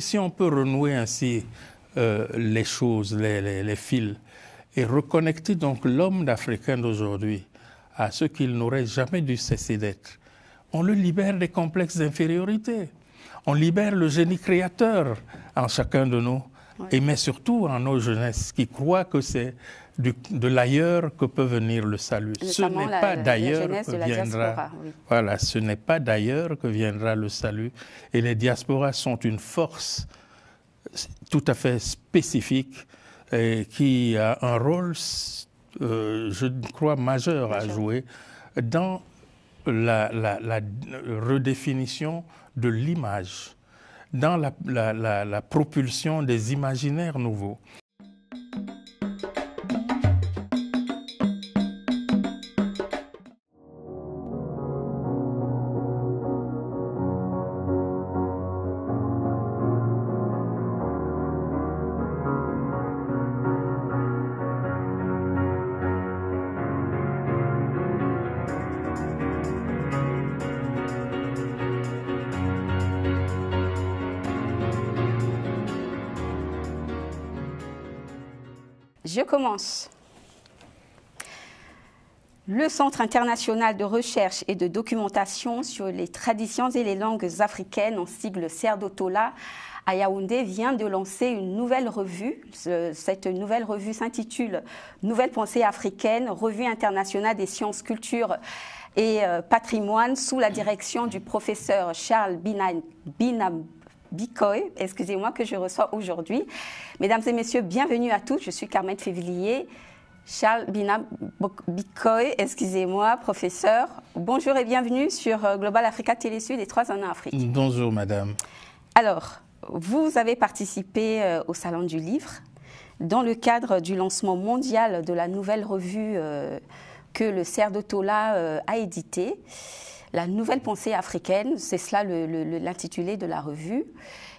si on peut renouer ainsi les choses, les fils, et reconnecter donc l'homme africain d'aujourd'hui à ce qu'il n'aurait jamais dû cesser d'être, on le libère des complexes d'infériorité. On libère le génie créateur en chacun de nous, mais surtout en nos jeunesses qui croient que c'est de l'ailleurs que peut venir le salut. Ce n'est pas d'ailleurs que viendra. Voilà, ce n'est pas d'ailleurs que viendra le salut. Et les diasporas sont une force tout à fait spécifique et qui a un rôle, je crois, majeur à jouer dans la redéfinition de l'image, dans la propulsion des imaginaires nouveaux. Je commence. Le Centre international de recherche et de documentation sur les traditions et les langues africaines, en sigle CERDOTOLA, à Yaoundé, vient de lancer une nouvelle revue. Cette nouvelle revue s'intitule « Nouvelle pensée africaine, revue internationale des sciences, culture et patrimoine » sous la direction du professeur Charles Bikoy, excusez-moi, que je reçois aujourd'hui. Mesdames et messieurs, bienvenue à tous. Je suis Carmen Février. Charles Bikoy, excusez-moi, professeur. Bonjour et bienvenue sur Global Africa Télé-Sud et 3 en Afrique. Bonjour, madame. Alors, vous avez participé au Salon du Livre dans le cadre du lancement mondial de la nouvelle revue que le CERDOTOLA a éditée. La nouvelle pensée africaine, c'est cela l'intitulé de la revue.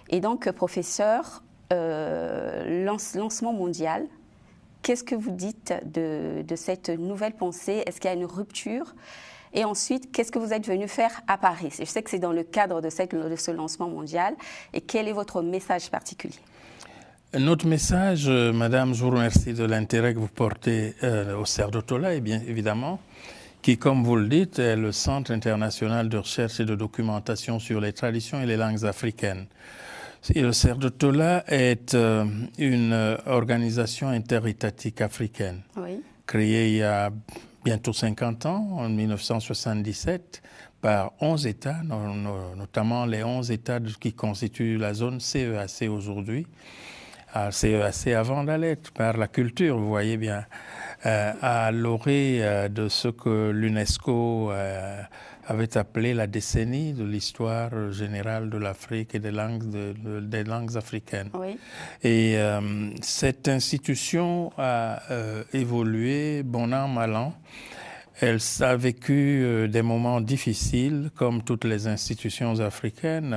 Et donc, professeur, lancement mondial, qu'est-ce que vous dites de cette nouvelle pensée? Est-ce qu'il y a une rupture? Et ensuite, qu'est-ce que vous êtes venu faire à Paris? Je sais que c'est dans le cadre de ce lancement mondial. Et quel est votre message particulier? Notre message, madame, je vous remercie de l'intérêt que vous portez au CERDOTOLA, et bien évidemment, qui, comme vous le dites, est le Centre international de recherche et de documentation sur les traditions et les langues africaines. Et le CERDOTOLA est une organisation interétatique africaine, créée il y a bientôt 50 ans, en 1977, par 11 États, notamment les 11 États qui constituent la zone CEAC aujourd'hui. CEAC avant la lettre, par la culture, vous voyez bien, à l'orée de ce que l'UNESCO avait appelé la décennie de l'histoire générale de l'Afrique et des langues africaines. Oui. Et cette institution a évolué bon an, mal an. Elle a vécu des moments difficiles, comme toutes les institutions africaines,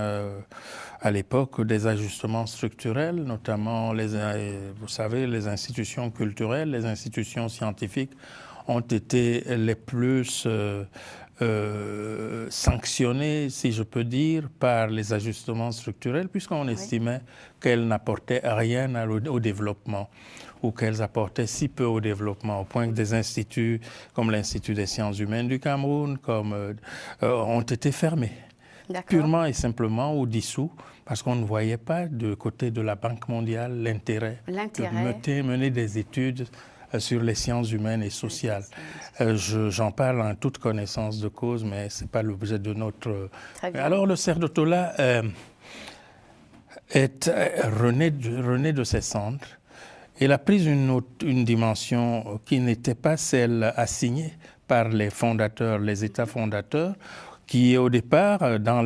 à l'époque des ajustements structurels, notamment, vous savez, les institutions culturelles, les institutions scientifiques ont été les plus sanctionnées, si je peux dire, par les ajustements structurels, puisqu'on estimait qu'elles n'apportaient rien au développement, ou qu'elles apportaient si peu au développement, au point que des instituts comme l'Institut des sciences humaines du Cameroun ont été fermés, purement et simplement ou dissous, parce qu'on ne voyait pas du côté de la Banque mondiale l'intérêt de mener des études sur les sciences humaines et sociales. J'en parle en toute connaissance de cause, mais ce n'est pas l'objet de notre... Alors le CERDOTOLA est rené de ses cendres. Il a pris une dimension qui n'était pas celle assignée par les fondateurs, les États fondateurs, qui au départ, dans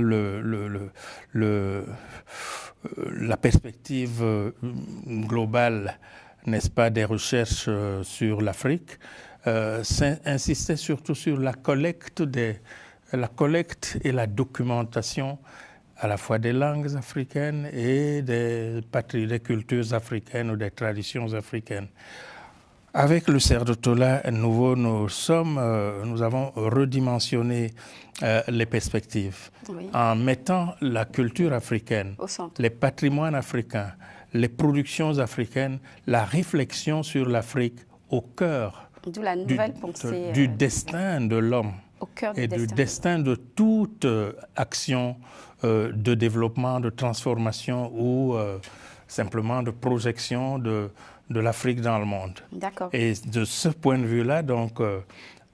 la perspective globale, n'est-ce pas, des recherches sur l'Afrique, insistait surtout sur la collecte et la documentation à la fois des langues africaines et des cultures africaines ou des traditions africaines. Avec le Cerdotola nouveau, nous avons redimensionné les perspectives en mettant la culture africaine, les patrimoines africains, les productions africaines, la réflexion sur l'Afrique au cœur du destin de l'homme et du destin de toute action de développement, de transformation ou simplement de projection de l'Afrique dans le monde. Et de ce point de vue-là, donc,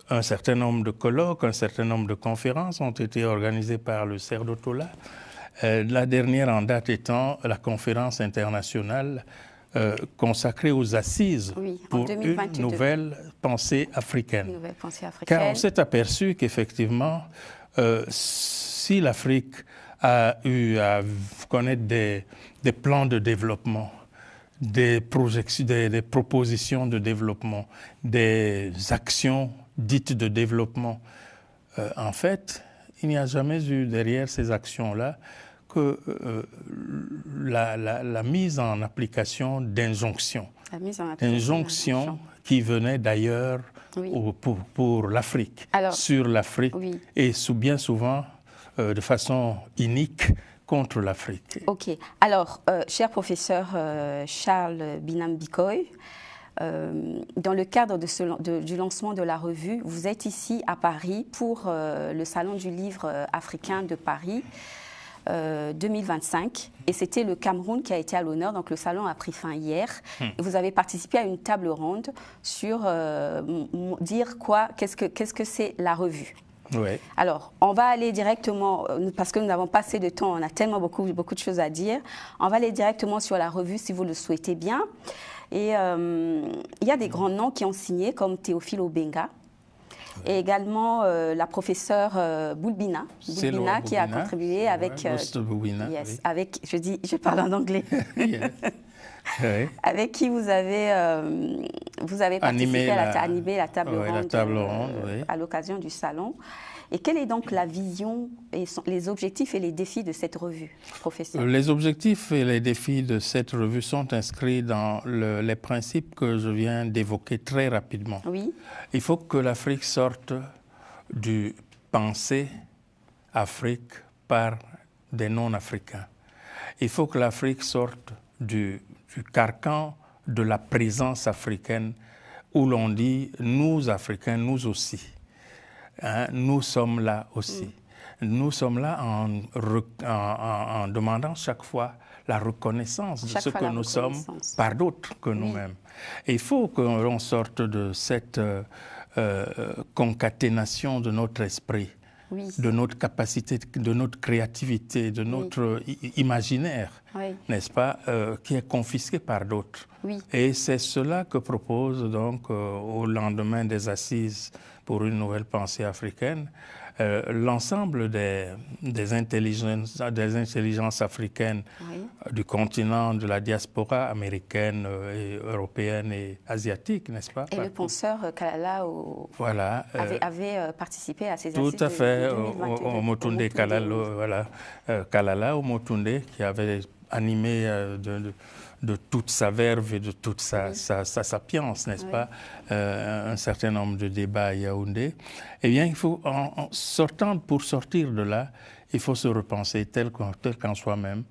un certain nombre de colloques, un certain nombre de conférences ont été organisées par le Cerdotola. La dernière en date étant la conférence internationale consacrée aux assises pour une nouvelle pensée africaine. Car on s'est aperçu qu'effectivement, si l'Afrique a eu à connaître des plans de développement, des propositions de développement, des actions dites de développement, en fait, il n'y a jamais eu derrière ces actions-là que la mise en application d'injonctions. Injonctions qui venaient d'ailleurs pour l'Afrique, sur l'Afrique, et bien souvent de façon inique contre l'Afrique. Ok. Alors, cher professeur Charles Binam Bikoy, dans le cadre du lancement de la revue, vous êtes ici à Paris pour le Salon du livre africain de Paris 2025. Et c'était le Cameroun qui a été à l'honneur. Donc le salon a pris fin hier. Et vous avez participé à une table ronde sur dire qu'est-ce que c'est la revue. Oui. Alors, on va aller directement, parce que nous n'avons pas assez de temps, on a tellement beaucoup de choses à dire. On va aller directement sur la revue si vous le souhaitez bien. Et il y a des grands noms qui ont signé, comme Théophile Obenga, et également la professeure Boulbina qui a contribué avec, avec, je parle en anglais, avec qui vous avez participé à animer la table ronde, à l'occasion du salon. Et quelle est donc la vision et les objectifs et les défis de cette revue, professeur? Les objectifs et les défis de cette revue sont inscrits dans les principes que je viens d'évoquer très rapidement. Oui. Il faut que l'Afrique sorte du penser Afrique par des non-africains. Il faut que l'Afrique sorte du carcan de la présence africaine où l'on dit « nous, Africains, nous aussi ». Hein, nous sommes là aussi. Nous sommes là en demandant chaque fois la reconnaissance de ce que nous sommes par d'autres que nous-mêmes. Et il faut qu'on sorte de cette concaténation de notre esprit, de notre capacité, de notre créativité, de notre imaginaire, n'est-ce pas, qui est confisqué par d'autres. Et c'est cela que propose donc au lendemain des assises pour une nouvelle pensée africaine, l'ensemble des intelligences africaines du continent, de la diaspora américaine, et européenne et asiatique, n'est-ce pas? Et le penseur Kalala avait participé à ces assises. Tout à fait, au Motunde Kalala, au Motunde, qui avait animé de toute sa verve et de toute sa sapience, n'est-ce pas, un certain nombre de débats à Yaoundé. Eh bien, il faut, pour sortir de là, il faut se repenser tel qu'en soi-même,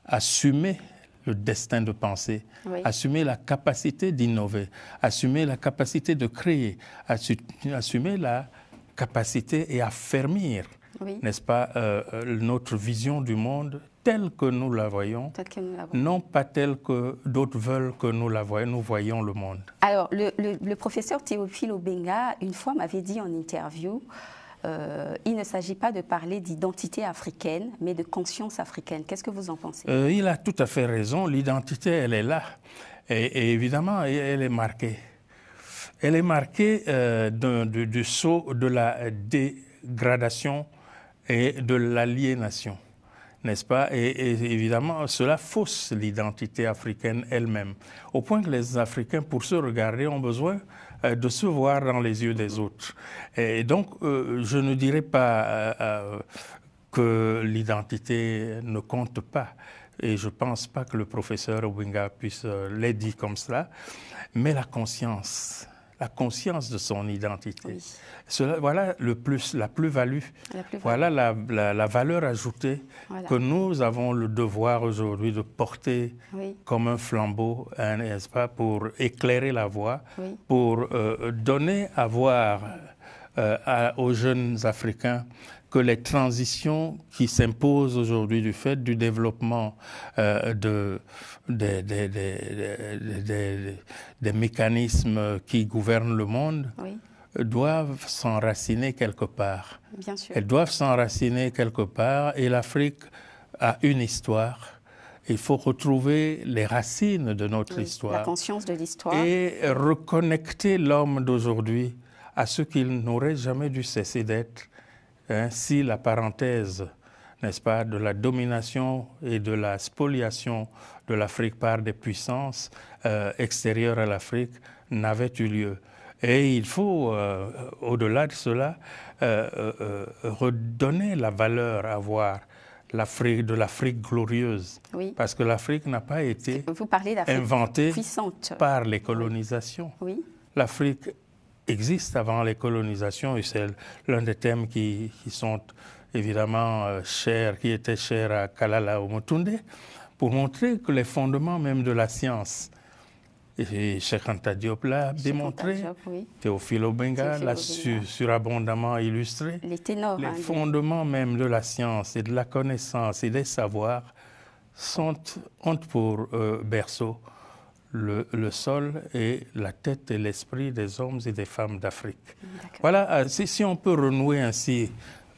assumer le destin de penser, assumer la capacité d'innover, assumer la capacité de créer, assumer la capacité et affermir, n'est-ce pas, notre vision du monde telle que nous la voyons, non pas telle que d'autres veulent que nous la voyons, nous voyons le monde. Alors, le professeur Théophile Obenga, une fois, m'avait dit en interview, il ne s'agit pas de parler d'identité africaine, mais de conscience africaine. Qu'est-ce que vous en pensez? Il a tout à fait raison. L'identité, elle est là. Et évidemment, elle est marquée. Elle est marquée du saut de la dégradation et de l'aliénation, n'est-ce pas? Et évidemment, cela fausse l'identité africaine elle-même, au point que les Africains, pour se regarder, ont besoin de se voir dans les yeux des autres. Et donc, je ne dirais pas que l'identité ne compte pas. et je ne pense pas que le professeur Obinga puisse l'ait dit comme cela, mais la conscience de son identité. Oui. Voilà la plus-value, voilà la valeur ajoutée que nous avons le devoir aujourd'hui de porter comme un flambeau, n'est-ce pas, pour éclairer la voie, pour donner à voir aux jeunes Africains que les transitions qui s'imposent aujourd'hui du fait du développement des mécanismes qui gouvernent le monde doivent s'enraciner quelque part. Bien sûr. Elles doivent s'enraciner quelque part et l'Afrique a une histoire. Il faut retrouver les racines de notre histoire. La conscience de l'histoire. Et reconnecter l'homme d'aujourd'hui à ce qu'il n'aurait jamais dû cesser d'être. Si la parenthèse, n'est-ce pas, de la domination et de la spoliation de l'Afrique par des puissances extérieures à l'Afrique n'avait eu lieu. Et il faut, au-delà de cela, redonner la valeur à voir de l'Afrique glorieuse. Oui. Parce que l'Afrique n'a pas été inventée par les colonisations. Oui. L'Afrique existe avant les colonisations et c'est l'un des thèmes qui sont évidemment chers, qui étaient chers à Kalala Omotunde, pour montrer que les fondements même de la science, et Cheikh Anta Diop l'a démontré, Théophile Obenga l'a surabondamment illustré, les ténors, les fondements même de la science et de la connaissance et des savoirs ont pour berceau le sol et la tête et l'esprit des hommes et des femmes d'Afrique. Voilà, si on peut renouer ainsi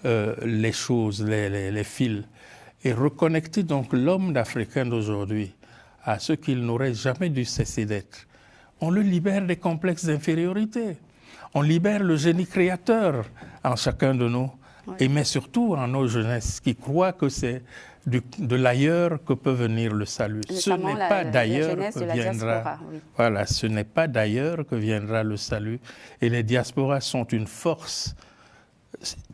les choses, les fils, et reconnecter donc l'homme d'Africain d'aujourd'hui à ce qu'il n'aurait jamais dû cesser d'être, on le libère des complexes d'infériorité. On libère le génie créateur en chacun de nous, mais surtout en nos jeunesses qui croient que c'est de l'ailleurs que peut venir le salut. Ce n'est pas d'ailleurs que viendra. Voilà, ce n'est pas d'ailleurs que viendra le salut. Et les diasporas sont une force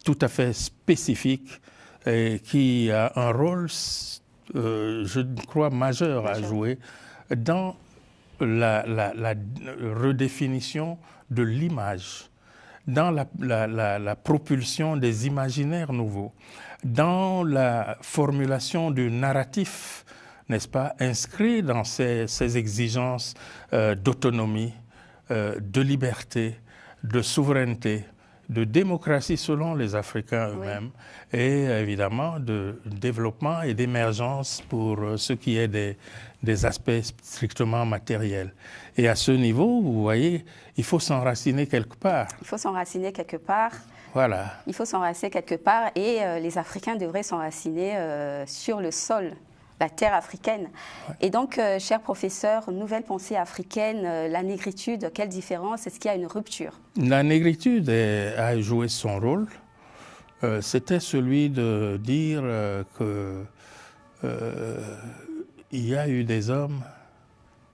tout à fait spécifique et qui a un rôle, je crois, majeur à jouer dans la redéfinition de l'image, dans la propulsion des imaginaires nouveaux, dans la formulation du narratif, n'est-ce pas, inscrit dans ces exigences d'autonomie, de liberté, de souveraineté, de démocratie selon les Africains eux-mêmes, et évidemment de développement et d'émergence pour ce qui est des aspects strictement matériels. Et à ce niveau, vous voyez, il faut s'enraciner quelque part. Il faut s'enraciner quelque part. Voilà. Il faut s'enraciner quelque part et les Africains devraient s'enraciner sur le sol, la terre africaine. Et donc, cher professeur, nouvelle pensée africaine, la négritude, quelle différence? Est-ce qu'il y a une rupture? La négritude a joué son rôle. C'était celui de dire qu'il y a eu des hommes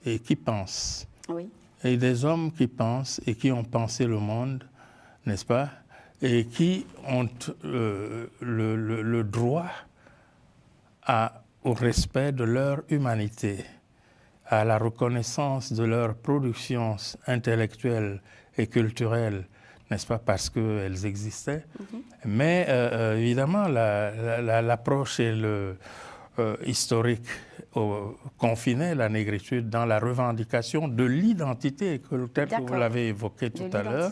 qui pensent. Oui. Et des hommes qui pensent et qui ont pensé le monde, n'est-ce pas? Et qui ont le droit au respect de leur humanité, à la reconnaissance de leur production intellectuelle et culturelle, n'est-ce pas, parce qu'elles existaient. Mais évidemment, l'approche et le historique confinait la négritude dans la revendication de l'identité, tel que vous l'avez évoqué tout à l'heure,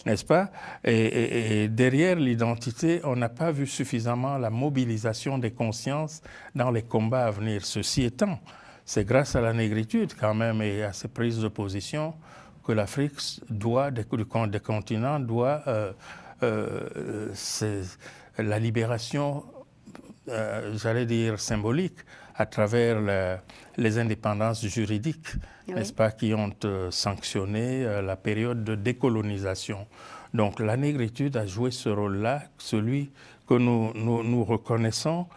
n'est-ce pas? Et derrière l'identité, on n'a pas vu suffisamment la mobilisation des consciences dans les combats à venir. Ceci étant, c'est grâce à la négritude quand même et à ces prises de position que l'Afrique doit, des continents, doit la libération, j'allais dire symbolique, à travers les indépendances juridiques, n'est-ce pas, qui ont sanctionné la période de décolonisation. Donc la négritude a joué ce rôle-là, celui que nous reconnaissons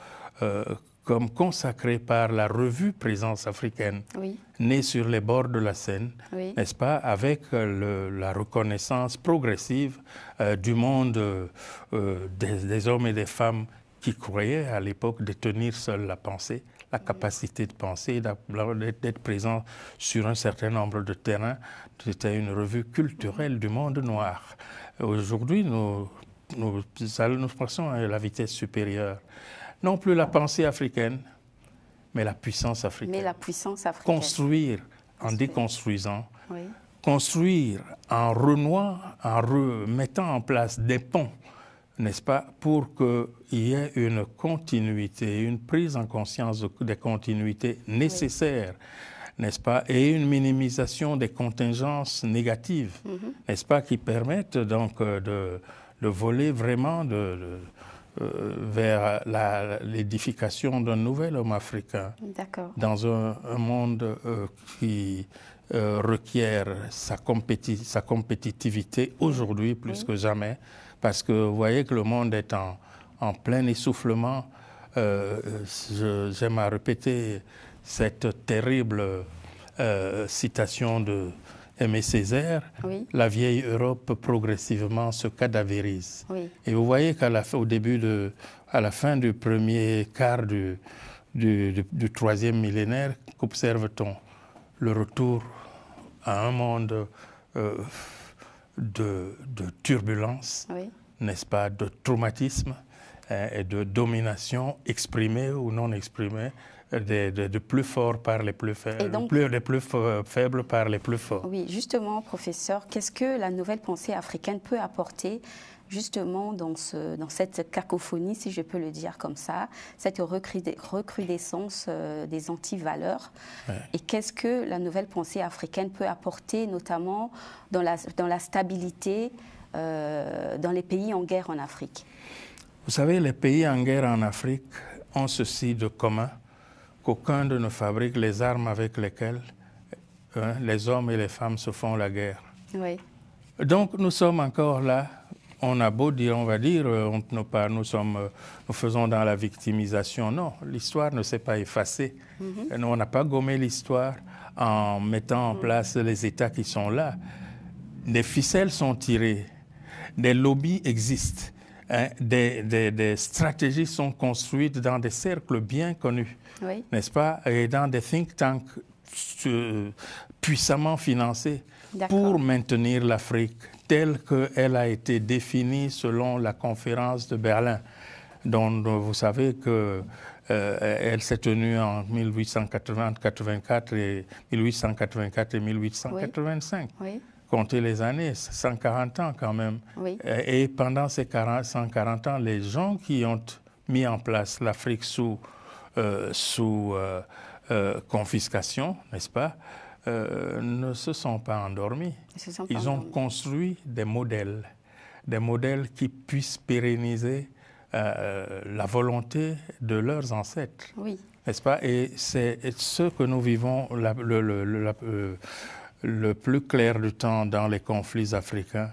comme consacré par la revue Présence africaine, née sur les bords de la Seine, n'est-ce pas, avec la reconnaissance progressive du monde des hommes et des femmes qui croyaient à l'époque détenir seule la pensée, la capacité de penser, d'être présent sur un certain nombre de terrains. C'était une revue culturelle du monde noir. Aujourd'hui, nous passons à la vitesse supérieure. Non plus la pensée africaine, mais la puissance africaine. Mais la puissance africaine. Construire en déconstruisant, oui. Construire en renouant, en remettant en place des ponts, n'est-ce pas, pour qu'il y ait une continuité, une prise en conscience des continuités nécessaires, oui. N'est-ce pas, et une minimisation des contingences négatives, n'est-ce pas, qui permettent donc de voler vraiment vers l'édification d'un nouvel homme africain dans un monde qui requiert sa compétitivité aujourd'hui plus que jamais, parce que vous voyez que le monde est en plein essoufflement. J'aime à répéter cette terrible citation de Aimé Césaire, oui. La vieille Europe progressivement se cadavérise. Oui. Et vous voyez qu'à la fin du premier quart du troisième millénaire, qu'observe-t-on? Le retour à un monde de turbulence, oui. N'est-ce pas, de traumatisme et de domination exprimée ou non exprimée, de plus forts par les plus faibles, des plus faibles par les plus forts. Oui, justement, professeur, qu'est-ce que la nouvelle pensée africaine peut apporter justement dans cette cacophonie, si je peux le dire comme ça, cette recrudescence des anti-valeurs, ouais. Et qu'est-ce que la nouvelle pensée africaine peut apporter, notamment dans la stabilité dans les pays en guerre en Afrique? Vous savez, les pays en guerre en Afrique ont ceci de commun, qu'aucun d'eux ne fabrique les armes avec lesquelles les hommes et les femmes se font la guerre. Oui. Donc nous sommes encore là. On a beau dire, on va dire, nous faisons dans la victimisation. Non, l'histoire ne s'est pas effacée. On n'a pas gommé l'histoire en mettant en place les États qui sont là. Des ficelles sont tirées, des lobbies existent, hein, des stratégies sont construites dans des cercles bien connus, oui. N'est-ce pas, et dans des think tanks puissamment financés pour maintenir l'Afrique telle qu'elle a été définie selon la conférence de Berlin, dont vous savez qu'elle s'est tenue en 1884 et 1885. Oui. Oui. Comptez les années, 140 ans quand même. Oui. Et pendant ces 140 ans, les gens qui ont mis en place l'Afrique sous confiscation, n'est-ce pas, ne se sont pas endormis. Ils ont construit des modèles qui puissent pérenniser la volonté de leurs ancêtres, oui. N'est-ce pas? Et c'est ce que nous vivons le plus clair du temps dans les conflits africains,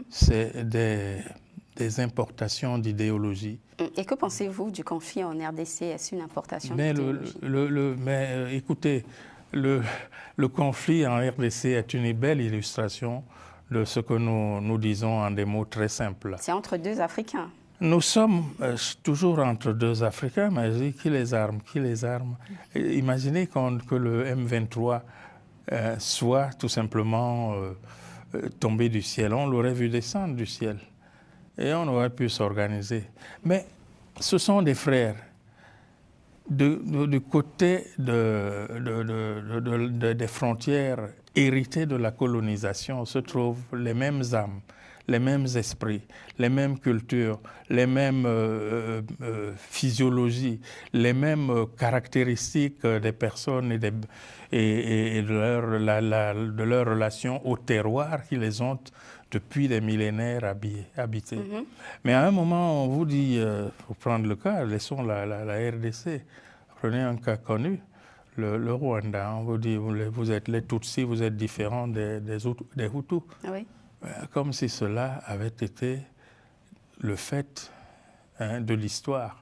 c'est des importations d'idéologie. Et que pensez-vous du conflit en RDC? Est-ce une importation d'idéologie? Écoutez, le conflit en RDC est une belle illustration de ce que nous disons en des mots très simples. C'est entre deux Africains. Nous sommes toujours entre deux Africains, mais je dis qui les arme? Imaginez que le M23 soit tout simplement tombé du ciel. On l'aurait vu descendre du ciel et on aurait pu s'organiser. Mais ce sont des frères. Du côté des frontières héritées de la colonisation se trouvent les mêmes âmes, les mêmes esprits, les mêmes cultures, les mêmes physiologies, les mêmes caractéristiques des personnes et de leur relation au terroir qui les ont depuis des millénaires habités. Mais à un moment, on vous dit, pour prendre le cas, laissons la RDC, prenez un cas connu, le Rwanda, on vous dit, vous êtes les Tutsis, vous êtes différents des Hutus. Oui. Comme si cela avait été le fait de l'histoire.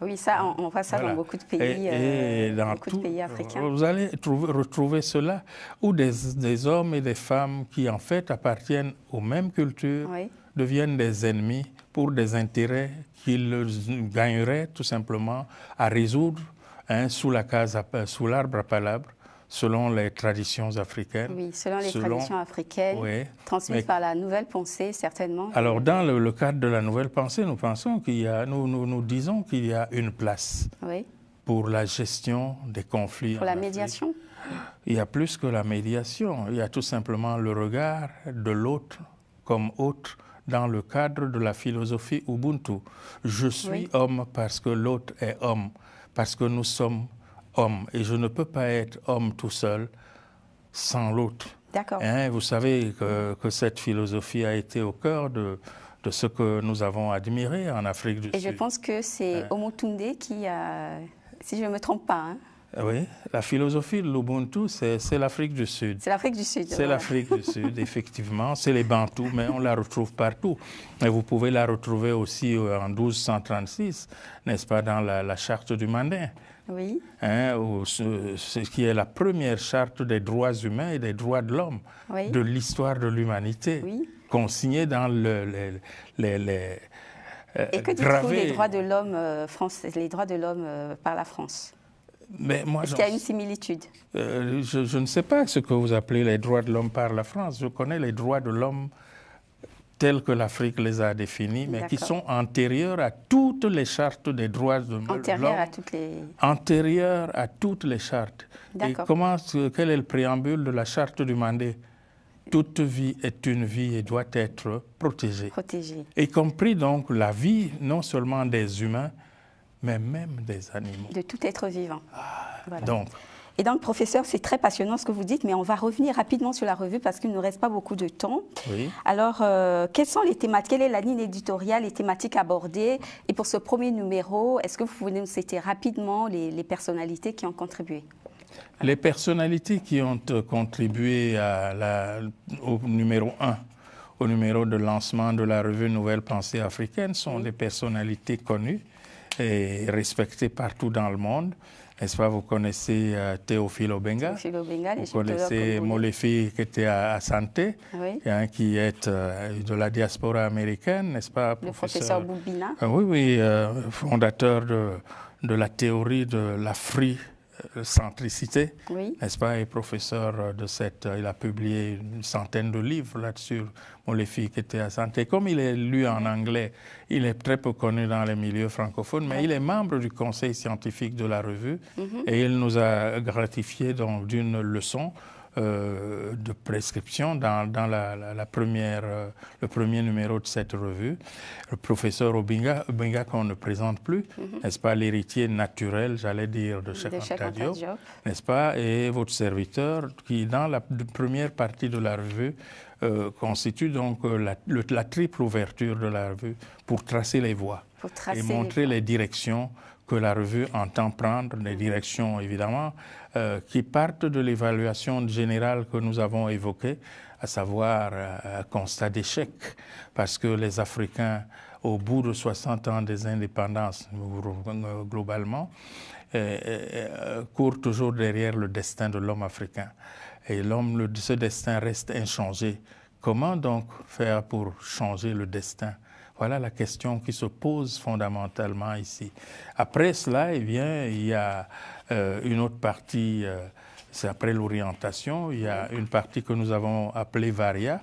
Oui, ça, on voit ça dans beaucoup de pays, de pays africains. Vous allez retrouver cela, où des hommes et des femmes qui, en fait, appartiennent aux mêmes cultures, oui. Deviennent des ennemis pour des intérêts qu'ils gagneraient tout simplement à résoudre hein, sous l'arbre à palabre, selon les traditions africaines. Oui, selon les traditions africaines, oui, transmises par la nouvelle pensée, certainement. Alors, dans le cadre de la nouvelle pensée, nous pensons nous disons qu'il y a une place pour la gestion des conflits. Pour la médiation? Il y a plus que la médiation. Il y a tout simplement le regard de l'autre comme autre dans le cadre de la philosophie Ubuntu. Je suis homme parce que l'autre est homme, parce que nous sommes hommes. Et je ne peux pas être homme tout seul sans l'autre. D'accord. Hein, vous savez que cette philosophie a été au cœur de ce que nous avons admiré en Afrique du Sud. Et je pense que c'est Omotunde qui a, si je ne me trompe pas. Hein. Oui, la philosophie de l'Ubuntu, c'est l'Afrique du Sud. C'est l'Afrique du Sud. C'est l'Afrique du Sud, effectivement. C'est les Bantous, mais on la retrouve partout. Et vous pouvez la retrouver aussi en 1236, n'est-ce pas, dans la charte du Mandin. Oui. Hein, ce qui est la première charte des droits humains et des droits de l'homme de l'histoire de l'humanité, consignée dans et que dites-vous des droits de l'homme français, les droits de l'homme par la France? Est-ce qu'il y a une similitude? Je ne sais pas ce que vous appelez les droits de l'homme par la France. Je connais les droits de l'homme tels que l'Afrique les a définis, mais qui sont antérieurs à toutes les chartes des droits de l'homme. Antérieurs à toutes les chartes. Et quel est le préambule de la charte du Mandé? Toute vie est une vie et doit être protégée. Y compris donc la vie non seulement des humains, mais même des animaux. De tout être vivant. Voilà. Et donc, professeur, c'est très passionnant ce que vous dites, mais on va revenir rapidement sur la revue parce qu'il ne nous reste pas beaucoup de temps. Oui. Alors, quelles sont les thématiques, quelle est la ligne éditoriale, les thématiques abordées? Et pour ce premier numéro, est-ce que vous pouvez nous citer rapidement les personnalités qui ont contribué? Les personnalités qui ont contribué au numéro 1, au numéro de lancement de la revue Nouvelle Pensée africaine, sont des personnalités connues et respectées partout dans le monde. N'est-ce pas, vous connaissez Théophile Obenga, vous connaissez Molefi qui était à Santé, qui est de la diaspora américaine, n'est-ce pas? Le professeur Boubina. Oui, fondateur de la théorie de l'africentricité, n'est-ce pas, et professeur de il a publié une centaine de livres là-dessus, Molefi qui était à Santé. Comme il est lu en anglais, il est très peu connu dans les milieux francophones, mais il est membre du conseil scientifique de la revue et il nous a gratifié d'une leçon de prescription dans le premier numéro de cette revue. Le professeur Obenga qu'on ne présente plus, n'est-ce pas, l'héritier naturel, j'allais dire, de Cheikh Anta Diop, n'est-ce pas, et votre serviteur qui, dans la première partie de la revue, constitue donc la triple ouverture de la revue pour tracer les voies et montrer les directions que la revue entend prendre, des directions évidemment qui partent de l'évaluation générale que nous avons évoquée, à savoir un constat d'échec, parce que les Africains, au bout de 60 ans des indépendances globalement, courent toujours derrière le destin de l'homme africain. Et ce destin reste inchangé. Comment donc faire pour changer le destin? Voilà la question qui se pose fondamentalement ici. Après cela, il y a une autre partie, c'est après l'orientation, il y a une partie que nous avons appelée Varia,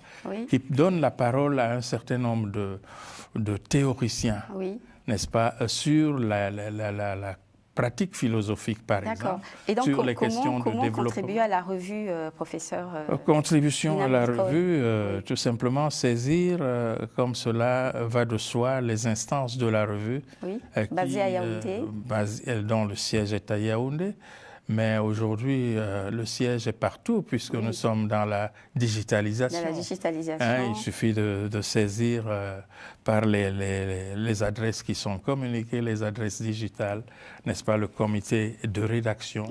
qui donne la parole à un certain nombre de théoriciens, n'est-ce pas, sur la pratique philosophique, par exemple, et donc, sur les questions de développement. Comment contribuer à la revue, professeur Contribution à la revue, tout simplement saisir, comme cela va de soi, les instances de la revue, basée à Yaoundé, dont le siège est à Yaoundé. Mais aujourd'hui, le siège est partout puisque nous sommes dans la digitalisation. Il suffit de saisir par les adresses qui sont communiquées, les adresses digitales, n'est-ce pas, le comité de rédaction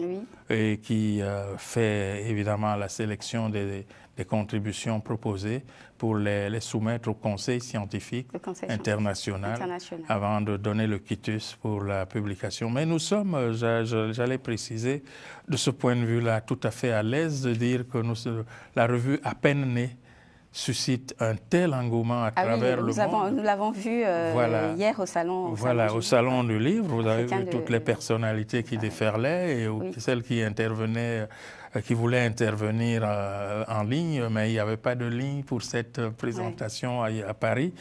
et qui fait évidemment la sélection des contributions proposées pour les soumettre au Conseil scientifique international avant de donner le quitus pour la publication. Mais nous sommes, j'allais préciser, de ce point de vue-là, tout à fait à l'aise de dire que la revue à peine née suscite un tel engouement à travers le monde. Nous l'avons vu hier au salon. Au salon du livre, vous avez vu toutes les personnalités qui déferlaient et celles qui intervenaient, qui voulaient intervenir en ligne, mais il n'y avait pas de ligne pour cette présentation à Paris.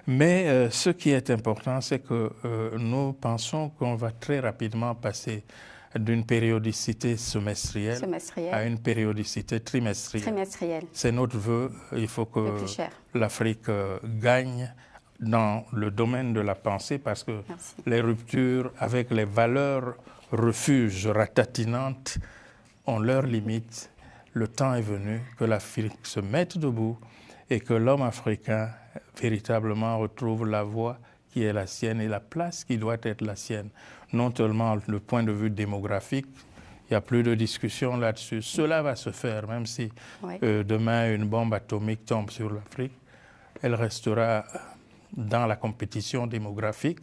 Mais ce qui est important, c'est que nous pensons qu'on va très rapidement passer d'une périodicité semestrielle à une périodicité trimestrielle. C'est notre vœu. Il faut que l'Afrique gagne dans le domaine de la pensée parce que les ruptures avec les valeurs refuges ratatinantes ont leurs limites. Le temps est venu que l'Afrique se mette debout et que l'homme africain véritablement retrouve la voie qui est la sienne et la place qui doit être la sienne. Non seulement le point de vue démographique, il n'y a plus de discussion là-dessus. Cela va se faire, même si demain une bombe atomique tombe sur l'Afrique, elle restera dans la compétition démographique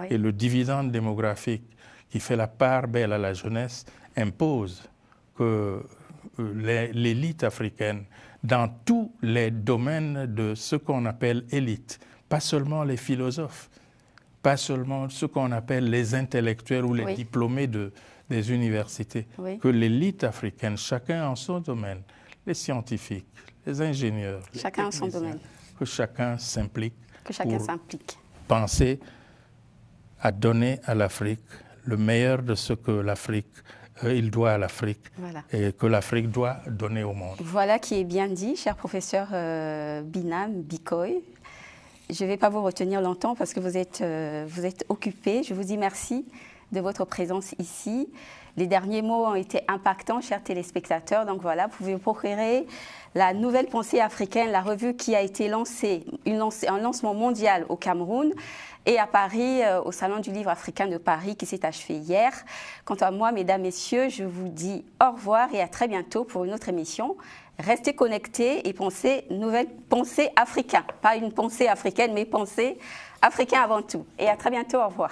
et le dividende démographique qui fait la part belle à la jeunesse impose que l'élite africaine, dans tous les domaines de ce qu'on appelle élite, pas seulement les philosophes, pas seulement ce qu'on appelle les intellectuels ou les diplômés des universités, que l'élite africaine, chacun en son domaine, les scientifiques, les ingénieurs, chacun en son domaine, que chacun s'implique pour penser à donner à l'Afrique le meilleur de ce que l'Afrique il doit à l'Afrique et que l'Afrique doit donner au monde. Voilà qui est bien dit, cher professeur Binam Bikoy. Je ne vais pas vous retenir longtemps parce que vous êtes occupé. Je vous dis merci de votre présence ici. Les derniers mots ont été impactants, chers téléspectateurs. Donc voilà, vous pouvez vous procurer la Nouvelle Pensée africaine, la revue qui a été lancée, un lancement mondial au Cameroun et à Paris, au Salon du Livre africain de Paris qui s'est achevé hier. Quant à moi, mesdames, messieurs, je vous dis au revoir et à très bientôt pour une autre émission. Restez connectés et pensez nouvelle pensée africaine. Pas une pensée africaine, mais pensée africaine avant tout. Et à très bientôt, au revoir.